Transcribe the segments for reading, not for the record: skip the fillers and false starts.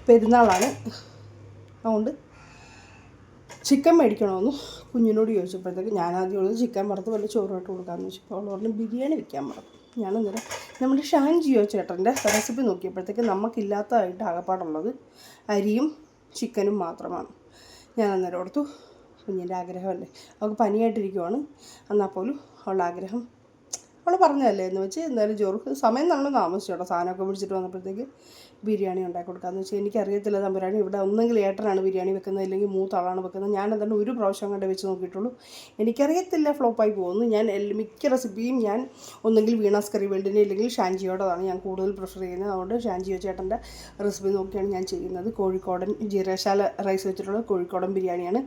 പെരുന്നാളാണ്, അതുകൊണ്ട് ചിക്കൻ മേടിക്കണമെന്ന് കുഞ്ഞിനോട് ചോദിച്ചപ്പോഴത്തേക്ക് ഞാൻ ആദ്യം ഉള്ളത് ചിക്കൻ വറുത്ത് വല്ല ചോറുമായിട്ട് കൊടുക്കാമെന്ന് വെച്ചപ്പോൾ അവൾ പറഞ്ഞു ബിരിയാണി വെക്കാൻ പറഞ്ഞു. ഞാനന്നേരം നമ്മുടെ ഷാൻ ജിയോ ചേട്ടൻ്റെ റെസിപ്പി നോക്കിയപ്പോഴത്തേക്ക് നമുക്കില്ലാത്തതായിട്ട് ആകപ്പാടുള്ളത് അരിയും ചിക്കനും മാത്രമാണ്. ഞാൻ അന്നേരം ഓർത്തു കുഞ്ഞിൻ്റെ ആഗ്രഹമല്ലേ, അവൾക്ക് പനിയായിട്ടിരിക്കുവാണ്, എന്നാൽ പോലും അവളുടെ ആഗ്രഹം അവൾ പറഞ്ഞതല്ലേ എന്ന് വെച്ച് എന്തായാലും ചോറ് സമയം നമ്മൾ താമസിച്ചു കേട്ടോ. സാധനമൊക്കെ പിടിച്ചിട്ട് വന്നപ്പോഴത്തേക്ക് ബിരിയാണി ഉണ്ടാക്കി കൊടുക്കാമെന്ന് വെച്ചാൽ എനിക്കറിയത്തില്ല തമ്പുരാനി ഇവിടെ ഒന്നെങ്കിൽ ഏട്ടനാണ് ബിരിയാണി വെക്കുന്നത്, അല്ലെങ്കിൽ മൂത്താളാണ് വെക്കുന്നത്. ഞാൻ എന്താണ് ഒരു പ്രാവശ്യം കണ്ട് വെച്ച് നോക്കിയിട്ടുള്ളൂ, എനിക്കറിയത്തില്ല ഫ്ലോപ്പായി പോകുന്നു. ഞാൻ മിക്ക റെസിപ്പിയും ഞാൻ ഒന്നെങ്കിൽ വീണാസ് കറി വേൾഡിനെ അല്ലെങ്കിൽ ഷാൻജിയോടതാണ് ഞാൻ കൂടുതൽ പ്രിഫർ ചെയ്യുന്നത്. അതുകൊണ്ട് ഷാൻജിയോ ചേട്ടൻ്റെ റെസിപ്പി നോക്കിയാണ് ഞാൻ ചെയ്യുന്നത്. കോഴിക്കോടൻ ജീരകശാല റൈസ് വെച്ചിട്ടുള്ള കോഴിക്കോടൻ ബിരിയാണിയാണ്.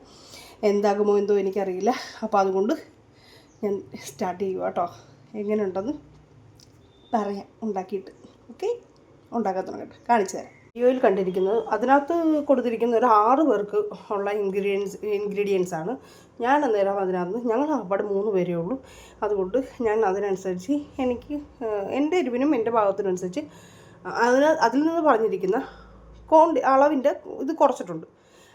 എന്താകുമോ എന്തോ എനിക്കറിയില്ല. അപ്പോൾ അതുകൊണ്ട് ഞാൻ സ്റ്റാർട്ട് ചെയ്യുക കേട്ടോ. എങ്ങനെയുണ്ടെന്ന് പറയാം ഉണ്ടാക്കിയിട്ട്. ഓക്കെ, ഉണ്ടാക്കാൻ തുടങ്ങട്ടെ, കാണിച്ചു തരാം. വീഡിയോയിൽ കണ്ടിരിക്കുന്നത് അതിനകത്ത് കൊടുത്തിരിക്കുന്ന ഒരു 6 പേർക്ക് ഉള്ള ഇൻഗ്രീഡിയൻസ് ആണ്. ഞാൻ അന്നേരം അതിനകത്ത് ഞങ്ങൾ അവിടെ 3 പേരേ ഉള്ളൂ. അതുകൊണ്ട് ഞാൻ അതിനനുസരിച്ച് എനിക്ക് എൻ്റെ എരിവിനും എൻ്റെ ഭാഗത്തിനനുസരിച്ച് അതിൽ നിന്ന് പറഞ്ഞിരിക്കുന്ന അളവിൻ്റെ ഇത് കുറച്ചിട്ടുണ്ട്.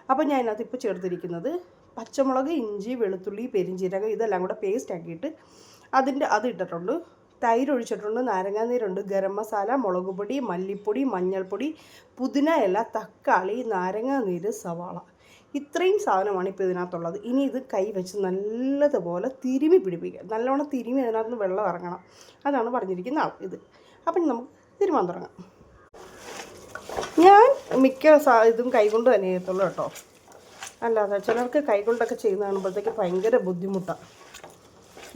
അപ്പോൾ ഞാൻ അതിനകത്ത് ഇപ്പോൾ ചേർത്തിരിക്കുന്നത് പച്ചമുളക്, ഇഞ്ചി, വെളുത്തുള്ളി, പെരിഞ്ചീരകം ഇതെല്ലാം കൂടെ പേസ്റ്റ് ആക്കിയിട്ട് അത് ഇട്ടിട്ടുണ്ട്. തൈര് ഒഴിച്ചിട്ടുണ്ട്, നാരങ്ങാനീരുണ്ട്, ഗരം മസാല, മുളക് പൊടി, മല്ലിപ്പൊടി, മഞ്ഞൾപ്പൊടി, പുതിന ഇല, തക്കാളി, നാരങ്ങാനീര്, സവാള, ഇത്രയും സാധനമാണ് ഇപ്പോൾ ഇതിനകത്തുള്ളത്. ഇനി ഇത് കൈ വെച്ച് നല്ലതുപോലെ തിരുമി പിടിപ്പിക്കുക. നല്ലവണ്ണം തിരുമി അതിനകത്ത് നിന്ന് വെള്ളം ഇറങ്ങണം. അതാണ് പറഞ്ഞിരിക്കുന്ന ഇത്. അപ്പം നമുക്ക് തിരുമാൻ തുടങ്ങാം. ഞാൻ മിക്ക ഇതും കൈകൊണ്ട് തന്നെ ചെയ്യത്തുള്ളൂ കേട്ടോ. അല്ലാതെ ചിലർക്ക് കൈകൊണ്ടൊക്കെ ചെയ്യുന്ന കാണുമ്പോഴത്തേക്ക് ഭയങ്കര ബുദ്ധിമുട്ടാണ്.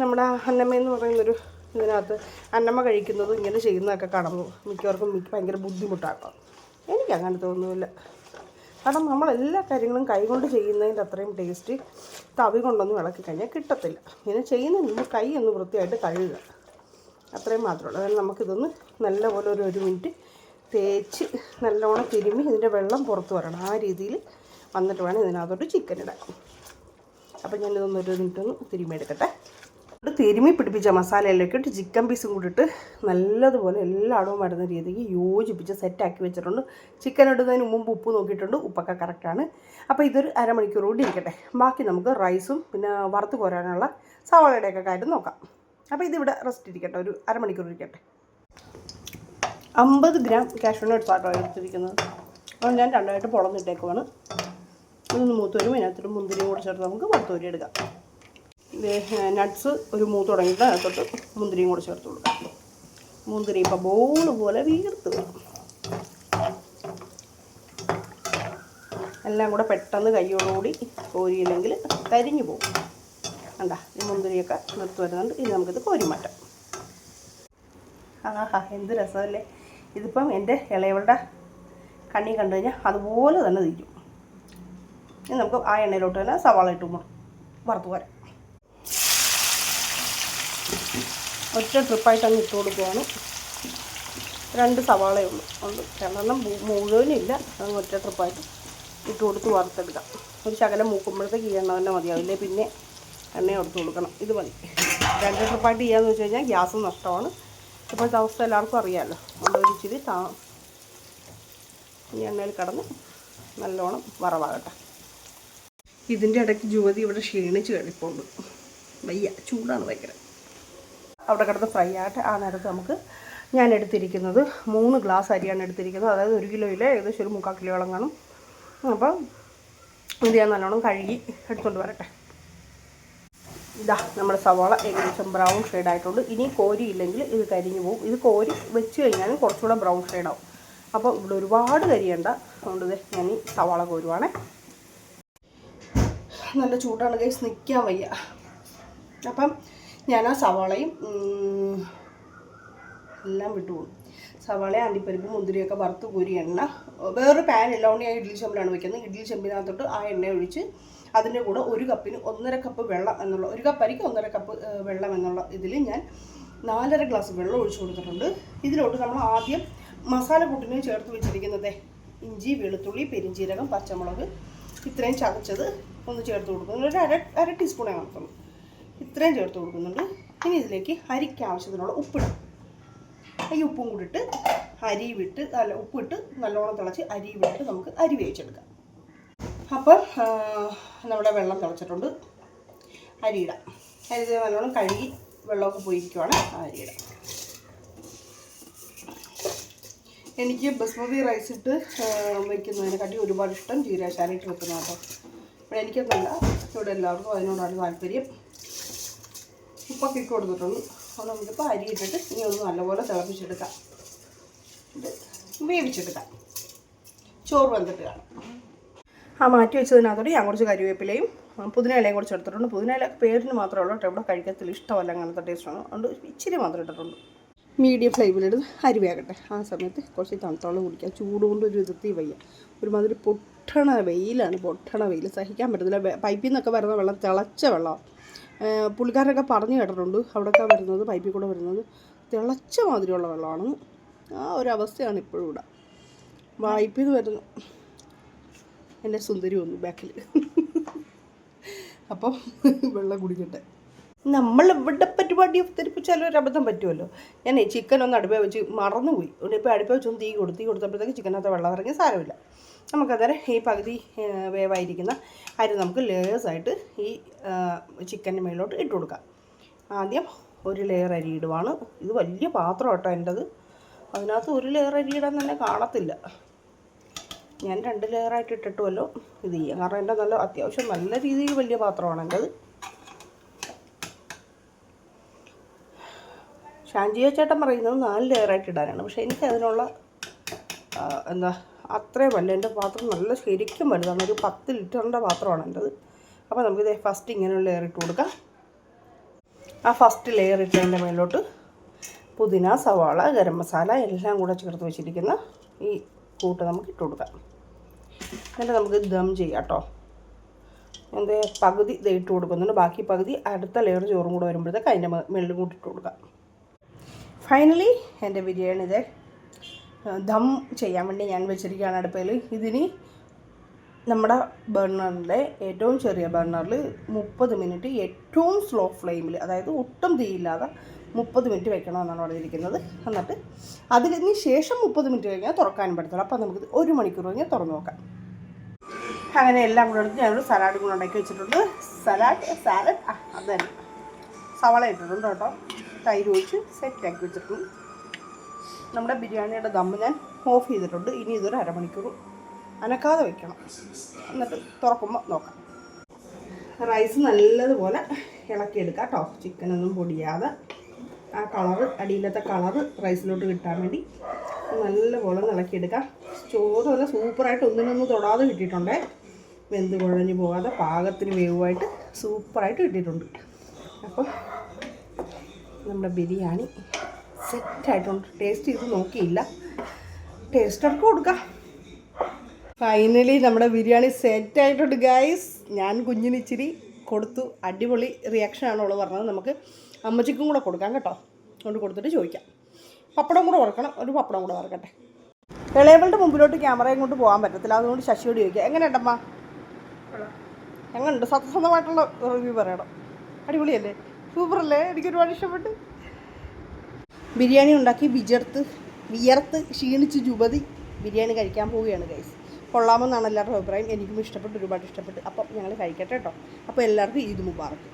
നമ്മുടെ അന്നമ്മ എന്ന് പറയുന്നൊരു ഇതിനകത്ത് അന്നമ്മ കഴിക്കുന്നതും ഇങ്ങനെ ചെയ്യുന്നതൊക്കെ കാണുമ്പോൾ മിക്കവർക്കും ഭയങ്കര ബുദ്ധിമുട്ടാക്കാം. എനിക്ക് അങ്ങനെ തോന്നുന്നില്ല. കാരണം നമ്മളെല്ലാ കാര്യങ്ങളും കൈകൊണ്ട് ചെയ്യുന്നതിൻ്റെ അത്രയും ടേസ്റ്റ് തവി കൊണ്ടൊന്നും ഇളക്കി കഴിഞ്ഞാൽ കിട്ടത്തില്ല. ഇങ്ങനെ ചെയ്യുന്നതിന് മുമ്പ് കൈ ഒന്ന് വൃത്തിയായിട്ട് കഴുകുക, അത്രയും മാത്രമേ ഉള്ളൂ. അതായത് നമുക്കിതൊന്ന് നല്ലപോലെ ഒരു മിനിറ്റ് തേച്ച് നല്ലവണ്ണം തിരുമ്മി ഇതിൻ്റെ വെള്ളം പുറത്ത് വരണം. ആ രീതിയിൽ വന്നിട്ട് വേണം ഇതിനകത്തോട്ട് ചിക്കൻ ഇടാൻ. അപ്പോൾ ഞാനിതൊന്ന് ഒരു മിനിറ്റ് ഒന്ന് തിരുമ്മി എടുക്കട്ടെ. തിരുമ്മി പിടിപ്പിച്ച മസാലയിലേക്ക് ഇട്ട് ചിക്കൻ പീസും കൂടി ഇട്ട് നല്ലതുപോലെ എല്ലായിടവും വരുന്ന രീതിക്ക് യോജിപ്പിച്ച് സെറ്റാക്കി വെച്ചിട്ടുണ്ട്. ചിക്കൻ ഇടുന്നതിന് മുമ്പ് ഉപ്പ് നോക്കിയിട്ടുണ്ട്, ഉപ്പൊക്കെ കറക്റ്റാണ്. അപ്പോൾ ഇതൊരു അരമണിക്കൂർ കൂടി ഇരിക്കട്ടെ. ബാക്കി നമുക്ക് റൈസും പിന്നെ വറുത്ത് കോരാനുള്ള സവാളയുടെയൊക്കെ കാര്യം നോക്കാം. അപ്പോൾ ഇതിവിടെ റെസ്റ്റ് ഇരിക്കട്ടെ, ഒരു അരമണിക്കൂർ ഇരിക്കട്ടെ. 50 ഗ്രാം കാഷ്യൂ നട്ട്സ് ആട്ടോ എടുത്തിരിക്കുന്നത്. അപ്പോൾ ഞാൻ രണ്ടായിട്ട് പൊളന്നിട്ടേക്കുവാണ്. ഇതൊന്ന് മൂത്ത് വരുമ്പോൾ ഇതിനകത്തൊരു മുന്തിരിയും കൂടെ ചേർത്ത് നമുക്ക് വറുത്ത് കോരി എടുക്കാം. നട്ട്സ് ഒരു മൂത്ത് തുടങ്ങിയിട്ട് അതിനകത്തോട്ട് മുന്തിരിയും കൂടെ ചേർത്ത് കൊടുക്കാം. മുന്തിരി ഇപ്പോൾ ബോൾ പോലെ വീർത്ത് വേണം. എല്ലാം കൂടെ പെട്ടെന്ന് കൈയോടുകൂടി കോരിയില്ലെങ്കിൽ കരിഞ്ഞു പോകും. കണ്ട ഈ മുന്തിരിയൊക്കെ നിർത്ത് വരുന്നുണ്ട്. ഇനി നമുക്കിത് കോരി മാറ്റാം. ആഹാ, എന്ത് രസമല്ലേ! ഇതിപ്പം എൻ്റെ ഇളയവളുടെ കണ്ണി കണ്ടു കഴിഞ്ഞാൽ അതുപോലെ തന്നെ തീരും. ഇനി നമുക്ക് ആ എണ്ണയിലോട്ട് തന്നെ സവാള ഇട്ട് വറുത്ത് വരാം. ഒറ്റ ട്രിപ്പായിട്ട് അങ്ങ് ഇട്ട് കൊടുക്കുവാണ്. 2 സവാളയേ ഉള്ളൂ, ഉണ്ട് 2 മുഴുവനില്ല. അങ്ങ് ഒറ്റ ട്രിപ്പായിട്ട് ഇട്ട് കൊടുത്ത് വറുത്തെടുക്കാം. ഒരു ശകലം മൂക്കുമ്പോഴത്തേക്ക് ഈ എണ്ണ തന്നെ മതിയാവില്ലേ, പിന്നെ എണ്ണ കൊടുത്ത് കൊടുക്കണം. ഇത് മതി. 2 ട്രിപ്പായിട്ട് ചെയ്യാമെന്ന് വെച്ച് കഴിഞ്ഞാൽ ഗ്യാസ് നഷ്ടമാണ്. ഇപ്പോഴത്തെ അവസ്ഥ എല്ലാവർക്കും അറിയാമല്ലോ. അതുകൊണ്ട് ഒരു ഇച്ചിരി ഈ എണ്ണയിൽ കിടന്ന് നല്ലോണം വറവാകട്ടെ. ഇതിൻ്റെ ഇടയ്ക്ക് യുവതി ഇവിടെ ക്ഷീണിച്ച് കഴിപ്പുണ്ട്. വയ്യ, ചൂടാണ് ഭയങ്കര. അവിടെ കിടന്ന് ഫ്രൈ ആകട്ടെ. ആ നേരത്ത് നമുക്ക് ഞാൻ എടുത്തിരിക്കുന്നത് 3 ഗ്ലാസ് അരിയാണ് എടുത്തിരിക്കുന്നത്. അതായത് 1 കിലോയിൽ ഏകദേശം ഒരു 3/4 കിലോളം കാണും. അപ്പോൾ ഇത് ഞാൻ നല്ലോണം കഴുകി എടുത്തുകൊണ്ട് വരട്ടെ. ഇതാ നമ്മുടെ സവാള ഏകദേശം ബ്രൗൺ ഷെയ്ഡായിട്ടുണ്ട്. ഇനി കോരിയില്ലെങ്കിൽ ഇത് കരിഞ്ഞു പോകും. ഇത് കോരി വെച്ച് കഴിഞ്ഞാലും കുറച്ചുകൂടെ ബ്രൗൺ ഷെയ്ഡാവും. അപ്പോൾ ഇവിടെ ഒരുപാട് കരിയണ്ട. അതുകൊണ്ട് ഞാൻ ഈ സവാള കോരുവാണേ. നല്ല ചൂടാണ് ഗൈസ്, നിൽക്കാൻ വയ്യ. അപ്പം ഞാൻ ആ സവാളയും എല്ലാം വിട്ടുപോകും. സവാള, അണ്ടിപ്പരിപ്പ്, മുന്തിരിയൊക്കെ വറുത്ത് കോരി എണ്ണ വേറൊരു പാൻ ഇല്ലാണ്ട് ഞാൻ ഇഡ്ഡലി ചെമ്പിലാണ് വയ്ക്കുന്നത്. ഇഡ്ഡലി ചെമ്പിനകത്തോട്ട് ആ എണ്ണ ഒഴിച്ച് അതിൻ്റെ കൂടെ 1 കപ്പിന് 1.5 കപ്പ് വെള്ളം എന്നുള്ള, 1 കപ്പ് അരിക്ക് 1.5 കപ്പ് വെള്ളം എന്നുള്ള ഇതിൽ ഞാൻ 4.5 ഗ്ലാസ് വെള്ളം ഒഴിച്ച് കൊടുത്തിട്ടുണ്ട്. ഇതിലോട്ട് നമ്മൾ ആദ്യം മസാല കൂട്ടിന് ചേർത്ത് വെച്ചിരിക്കുന്നത് ഇഞ്ചി, വെളുത്തുള്ളി, പെരിഞ്ചീരകം, പച്ചമുളക് ഇത്രയും ചതച്ചത് ഒന്ന് ചേർത്ത് കൊടുക്കുന്നു. ഒരു അര ടീസ്പൂണേ കാണത്തുള്ളൂ. ഇത്രയും ചേർത്ത് കൊടുക്കുന്നുണ്ട്. ഇനി ഇതിലേക്ക് അരിക്ക് ആവശ്യത്തിനുള്ള ഉപ്പിടാം. ഈ ഉപ്പും കൂടി ഇട്ട് അരി വിട്ട് ഉപ്പിട്ട് നല്ലോണം തിളച്ച് അരി വിട്ട് നമുക്ക് അരി വേവിച്ചെടുക്കാം. അപ്പം നമ്മുടെ വെള്ളം തിളച്ചിട്ടുണ്ട്. അരിയിടാം. അരി നല്ലോണം കഴുകി വെള്ളമൊക്കെ പോയിരിക്കുവാണ്. അരിയിടാം. എനിക്ക് ബസ്മതി റൈസ് ഇട്ട് വയ്ക്കുന്നതിനെക്കാട്ടി ഒരുപാട് ഇഷ്ടം ജീരകശാല ഇട്ട് വെക്കുന്ന കേട്ടോ. അപ്പോൾ എനിക്കൊന്നല്ല, ഇവിടെ എല്ലാവർക്കും അതിനോടാണ് താല്പര്യം. ഉപ്പൊക്കെ ഇട്ട് കൊടുത്തിട്ടുണ്ട്. അപ്പോൾ നമുക്കിപ്പോൾ അരി ഇട്ടിട്ട് ഇനി ഒന്ന് നല്ലപോലെ തിളപ്പിച്ചെടുക്കാം, വേവിച്ചെടുക്കാം. ചോറ് വെന്തിട്ട് കാണാം. മാറ്റി വെച്ചതിനകത്തോടെ ഞാൻ കുറച്ച് കരിവേപ്പിലയും പുതിന ഇലയും കുറച്ച് എടുത്തിട്ടുണ്ട്. പുതിന ഇല പേരിന് മാത്രമേ ഉള്ളൂ കേട്ടോ, ഇവിടെ കഴിക്കത്തില്ല, ഇഷ്ടമല്ല അങ്ങനത്തെ ടേസ്റ്റാണ്. അതുകൊണ്ട് ഇച്ചിരി മാത്രം ഇട്ടിട്ടുണ്ട്. മീഡിയം ഫ്ലെയിമിലിട്ട് അരി വേകട്ടെ. ആ സമയത്ത് കുറച്ച് തണുത്തോളം കുടിക്കുക. ചൂടുകൊണ്ട് ഒരു വിധത്തിൽ വയ്യ. ഒരുമാതിരി പൊട്ടണ വെയിലാണ്, പൊട്ടണ വെയിൽ സഹിക്കാൻ പറ്റത്തില്ല. പൈപ്പിൽ നിന്നൊക്കെ വരുന്ന വെള്ളം തിളച്ച വെള്ളമാണ്. പുള്ളിക്കാരൊക്കെ പറഞ്ഞു കേട്ടിട്ടുണ്ട്, അവിടെയൊക്കെ വരുന്നത് പൈപ്പിൽ കൂടെ വരുന്നത് തിളച്ച മാതിരിയുള്ള വെള്ളമാണെന്ന്. ആ ഒരു അവസ്ഥയാണ് ഇപ്പോഴും ഇവിടെ. പൈപ്പിൽ നിന്ന് വരുന്നു എൻ്റെ സുന്ദരി വന്നു ബാക്കിൽ. അപ്പം വെള്ളം കുടിക്കട്ടെ. നമ്മളിവിടെ പരിപാടി അവതരിപ്പിച്ചാലും ഒരു അബദ്ധം പറ്റുമല്ലോ. ഞാൻ ചിക്കൻ ഒന്ന് അടുപ്പേ വെച്ച് മറന്നുപോയി. ഇപ്പോൾ അടുപ്പേ വെച്ചൊന്ന് തീ കൊടുത്തപ്പോഴത്തേക്ക് ചിക്കനകത്ത് വെള്ളം ഇറങ്ങി സാരമില്ല. നമുക്കന്നേരം ഈ പകുതി വേവായിരിക്കുന്ന അരി നമുക്ക് ലേയേഴ്സായിട്ട് ഈ ചിക്കൻ്റെ മേലോട്ട് ഇട്ട് കൊടുക്കാം. ആദ്യം ഒരു ലെയർ അരി ഇടുവാണ്. ഇത് വലിയ പാത്രം കേട്ടോ എൻ്റെത്. അതിനകത്ത് ഒരു ലെയർ അരി ഇടാൻ തന്നെ കാണത്തില്ല. ഞാൻ 2 ലെയറായിട്ട് ഇട്ടിട്ടുമല്ലോ ഇത് ചെയ്യാം. കാരണം എൻ്റെ അത്യാവശ്യം നല്ല രീതിയിൽ വലിയ പാത്രമാണ് എൻ്റെത്. ഷാൻജിയ ചേട്ടൻ പറയുന്നത് 4 ലെയറായിട്ട് ഇടാനാണ്. പക്ഷേ എനിക്ക് അതിനുള്ള അത്രയും വല്ല. എൻ്റെ പാത്രം നല്ല ശരിക്കും വലുതാണ്. ഒരു 10 ലിറ്ററിൻ്റെ പാത്രമാണ് എൻ്റെത്. അപ്പോൾ നമുക്കിത് ഫസ്റ്റ് ഇങ്ങനെയുള്ള ലെയർ ഇട്ട് കൊടുക്കാം. ആ ഫസ്റ്റ് ലെയർ ഇട്ടതിൻ്റെ മേലോട്ട് പുതിന, സവാള, ഗരം മസാല എല്ലാം കൂടെ ചേർത്ത് വെച്ചിരിക്കുന്ന ഈ കൂട്ട് നമുക്ക് ഇട്ട് കൊടുക്കാം. എന്നിട്ട് നമുക്ക് ദം ചെയ്യാം കേട്ടോ. പകുതി ഇട്ട് കൊടുക്കുന്നുണ്ട്. ബാക്കി പകുതി അടുത്ത ലെയർ ചോറും കൂടെ വരുമ്പോഴത്തേക്ക് അതിൻ്റെ മേളിൽ കൂട്ടി ഇട്ട് കൊടുക്കാം. ഫൈനലി എൻ്റെ ബിരിയാണി ഇത് ദം ചെയ്യാൻ വേണ്ടി ഞാൻ വെച്ചിരിക്കുകയാണ് അടുപ്പയിൽ. ഇതിന് നമ്മുടെ ബർണറിൻ്റെ ഏറ്റവും ചെറിയ ബർണറിൽ 30 മിനിറ്റ് ഏറ്റവും സ്ലോ ഫ്ലെയിമിൽ, അതായത് ഒട്ടും തീയില്ലാതെ 30 മിനിറ്റ് വെക്കണമെന്നാണ് പറഞ്ഞിരിക്കുന്നത്. എന്നിട്ട് അതിന് ശേഷം 30 മിനിറ്റ് കഴിഞ്ഞാൽ തുറക്കാനും പറ്റത്തില്ല. അപ്പോൾ നമുക്ക് 1 മണിക്കൂർ കഴിഞ്ഞാൽ തുറന്ന് നോക്കാം. അങ്ങനെ എല്ലാം കൂടെ എടുത്ത് ഞാനൊരു സലാഡ് കൂടെ ഉണ്ടാക്കി വെച്ചിട്ടുണ്ട്. സാലഡ് അത് തന്നെ സവാള ഇട്ടിട്ടുണ്ട് കേട്ടോ. തൈര് ഒഴിച്ച് സെറ്റാക്കി വെച്ചിട്ടുണ്ട്. നമ്മുടെ ബിരിയാണിയുടെ ദമ്മ് ഞാൻ ഓഫ് ചെയ്തിട്ടുണ്ട്. ഇനി ഇതൊരു അരമണിക്കൂർ അനക്കാതെ വെക്കണം. എന്നിട്ട് തുറക്കുമ്പോൾ നോക്കാം. റൈസ് നല്ലതുപോലെ ഇളക്കിയെടുക്കാം കേട്ടോ. ചിക്കനൊന്നും പൊടിയാതെ ആ കളറ്, അടിയിലത്തെ കളറ് റൈസിലോട്ട് കിട്ടാൻ വേണ്ടി നല്ലപോലെ ഇളക്കിയെടുക്കാം. ചോറ് നല്ല സൂപ്പറായിട്ട് ഒന്നിനൊന്നും തൊടാതെ കിട്ടിയിട്ടുണ്ടേ. വെന്ത് കുഴഞ്ഞ് പോകാതെ പാകത്തിന് വേവുമായിട്ട് സൂപ്പറായിട്ട് കിട്ടിയിട്ടുണ്ട്. അപ്പം നമ്മുടെ ബിരിയാണി സെറ്റായിട്ടുണ്ട്. ടേസ്റ്റ് ചെയ്ത് നോക്കിയില്ല, ടേസ്റ്റ് എടുത്ത് കൊടുക്കാം. ഫൈനലി നമ്മുടെ ബിരിയാണി സെറ്റായിട്ടുണ്ട് ഗൈസ്. ഞാൻ കുഞ്ഞിന് ഇച്ചിരി കൊടുത്തു. അടിപൊളി റിയാക്ഷനാണ് അവൾ പറഞ്ഞത്. നമുക്ക് അമ്മച്ചിക്കും കൂടെ കൊടുക്കാം കേട്ടോ. കൊണ്ട് കൊടുത്തിട്ട് ചോദിക്കാം. പപ്പടം കൂടെ വറക്കണം. ഒരു പപ്പടം കൂടെ വറക്കട്ടെ. ഇളയവളുടെ മുമ്പിലോട്ട് ക്യാമറയും കൊണ്ട് പോകാൻ പറ്റത്തില്ല. അതുകൊണ്ട് ശശിയോട് ചോദിക്കാം. എങ്ങനെയുണ്ടമ്മ? എങ്ങനെയുണ്ട്? സത്യസന്ധമായിട്ടുള്ള റിവ്യൂ പറയണം. അടിപൊളിയല്ലേ? സൂപ്പറല്ലേ? എനിക്കൊരുപാട് ഇഷ്ടപ്പെട്ടു. ബിരിയാണി ഉണ്ടാക്കി വിയർത്ത് ക്ഷീണിച്ച് ജുബതി ബിരിയാണി കഴിക്കാൻ പോവുകയാണ് ഗൈസ്. കൊള്ളാമെന്നാണ് എല്ലാവരുടെ അഭിപ്രായം. എനിക്കും ഇഷ്ടപ്പെട്ടു, ഒരുപാട് ഇഷ്ടപ്പെട്ടു. അപ്പം ഞങ്ങൾ കഴിക്കട്ടെ കേട്ടോ. അപ്പോൾ എല്ലാവർക്കും ഈദ് മുബാറക്ക്.